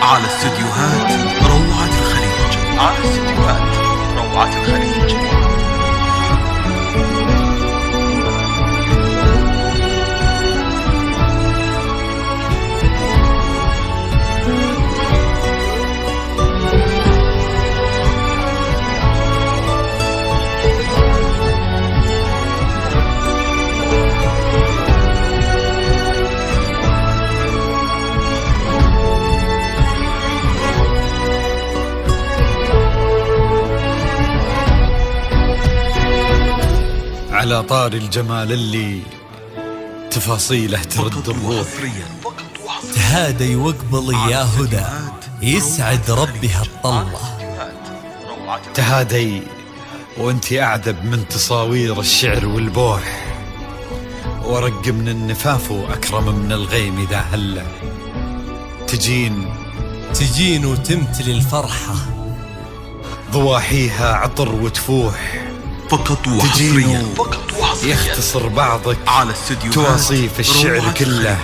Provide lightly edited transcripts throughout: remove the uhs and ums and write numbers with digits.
على استديوهات روعة الخليج. على استديوهات روعة الخليج. على طار الجمال اللي تفاصيله ترد الروح، تهادي واقبل يا هدى يسعد ربي هالطلة. تهادي وانتي أعذب من تصاوير الشعر والبوح، ورق من النفاف وأكرم من الغيم إذا هلا. تجين وتمتلي الفرحة، ضواحيها عطر وتفوح. فقط وحصريا يختصر بعضك على استديوهات تواصيف الشعر كله،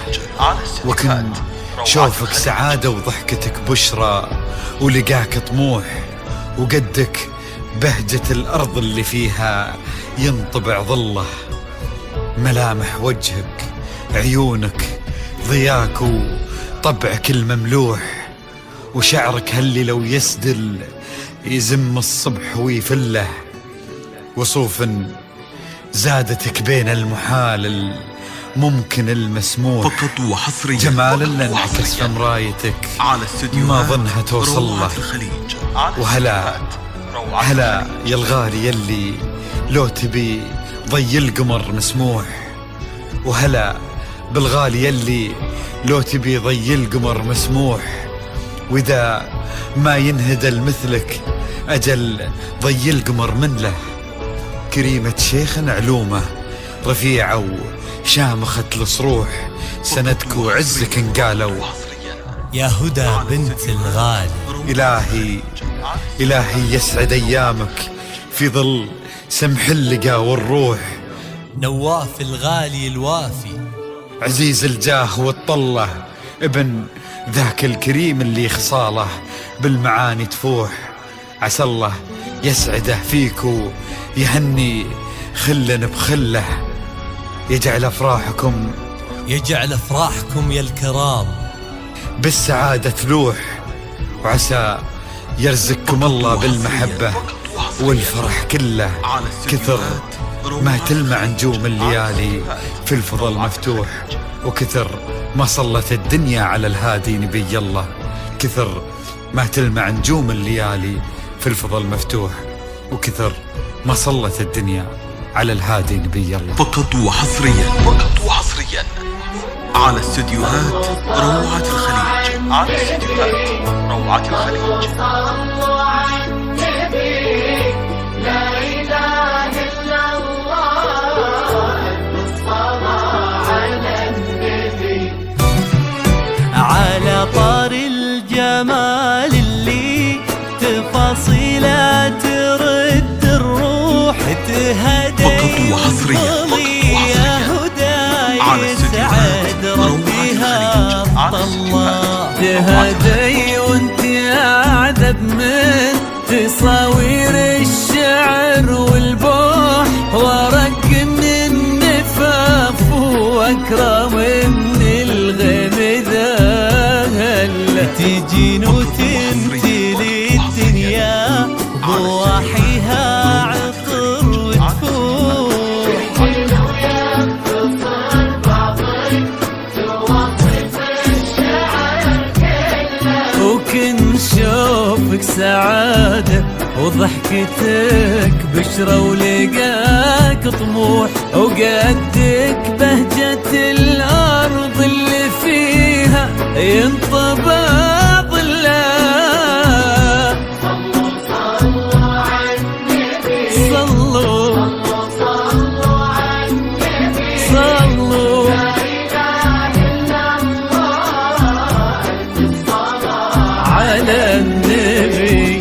وكن شوفك سعادة وضحكتك بشرى، ولقاك طموح، وقدك بهجة الأرض اللي فيها ينطبع ظله. ملامح وجهك، عيونك، ضياك وطبعك المملوح، وشعرك هاللي لو يسدل يزم الصبح ويفله. وصوف زادتك بين المحال الممكن المسموح، فقط وحصريا جمال اللي انعكس في مرايتك على استديوهات ما ظنها توصل له. وهلا يا الغالي يلي لو تبي ضي القمر مسموح، وهلا بالغالي يلي لو تبي ضي القمر مسموح. واذا ما ينهدى مثلك اجل ضي القمر من له. كريمة شيخ علومه رفيعة وشامخة الصروح، سندك وعزك انقالوا. يا هدى بنت الغالي، إلهي يسعد أيامك في ظل سمح اللقا والروح. نواف الغالي الوافي، عزيز الجاه والطلة، ابن ذاك الكريم اللي خصاله بالمعاني تفوح. عسى الله يسعده فيك ويهني خلا بخله، يجعل أفراحكم يا الكرام بالسعادة تلوح. وعسى يرزقكم الله بالمحبة والفرح كله، كثر ما تلمع نجوم الليالي في الفضل مفتوح. وكثر ما صلت الدنيا على الهادي نبي الله، كثر ما تلمع نجوم الليالي في الفضل مفتوح. وكثر ما صلت الدنيا على الهادي نبي الله. فقط وحصريا على استديوهات روعة الخليج. على استديوهات روعة الخليج. على طار الجمال اللي تفاصيله ترد الروح، تهدي يا هدى يسعد ربي هالطلة. تهدي وانت اعذب من تصاوير الشعر والبوح، ورق من النفاف واكرم من الغيم ذا هلا. تجين وتمتلي الدنيا ضواحيها عطر وتفوح. وكن شوفك سعادة وضحكتك بشرى، ولقاك طموح، وقدك بهجة الأرض اللي فيها ينطبع ظله. على النبي.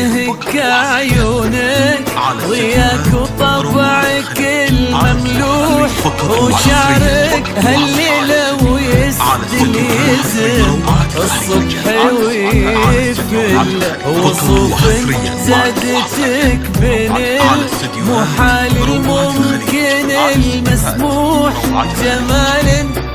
تهك عيونك ضياك وطبعك المملوح وشعرك هالليلة ويسدل يزن الصبح ويفل وصوف زادتك بين المحال الممكن المسموح جمال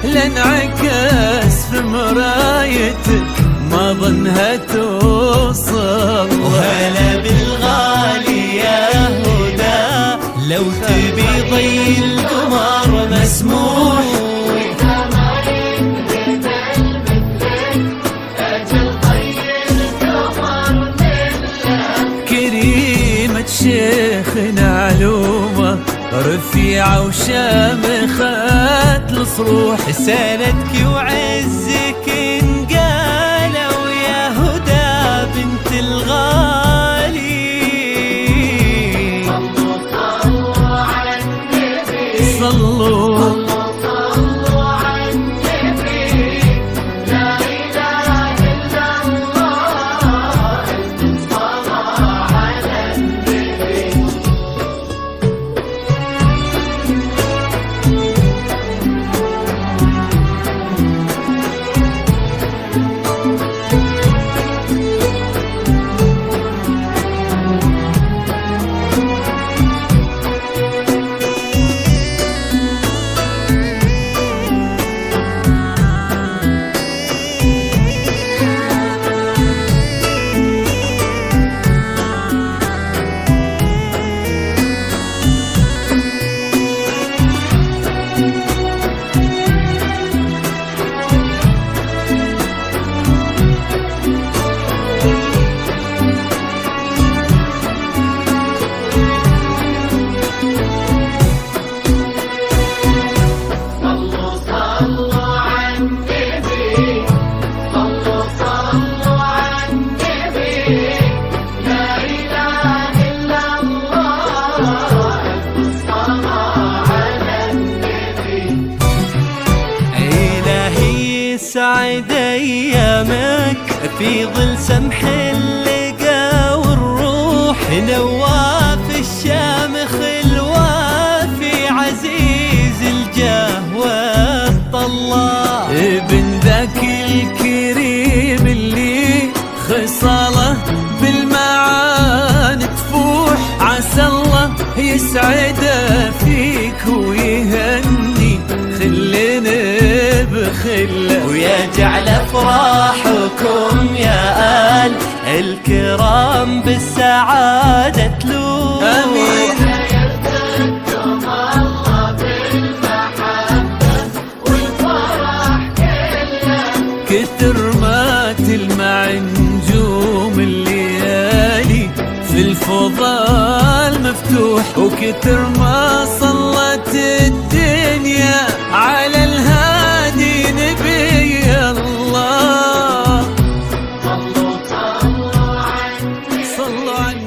لانعكس في مرايتك ما ظنها توصل. وهلا بالغالي يا هدى لو تبي ضي القمر مسموح كريمة شيخنا علومة رفيعة وشامخة الصروح سندك وعزك انقالوا يا هدى بنت الغالي. صلوا على النبي صلوا على النبي لا إله إلا الله الصلاة على النبي. سعد ايامك في ظل سمح اللقا والروح نواف الشامخ الوافي عزيز الجاه والطلال ابن ذاك الكريم اللي خصاله بالمعاني تفوح عسى الله يسعده فيك ويهني خلنا بخله ويجعل افراحكم يا آل الكرام بالسعادة تلوح. امين. يرزقكم الله بالمحبة والفرح كله كتر ما تلمع نجوم الليالي في الفضاء المفتوح وكتر ما صلت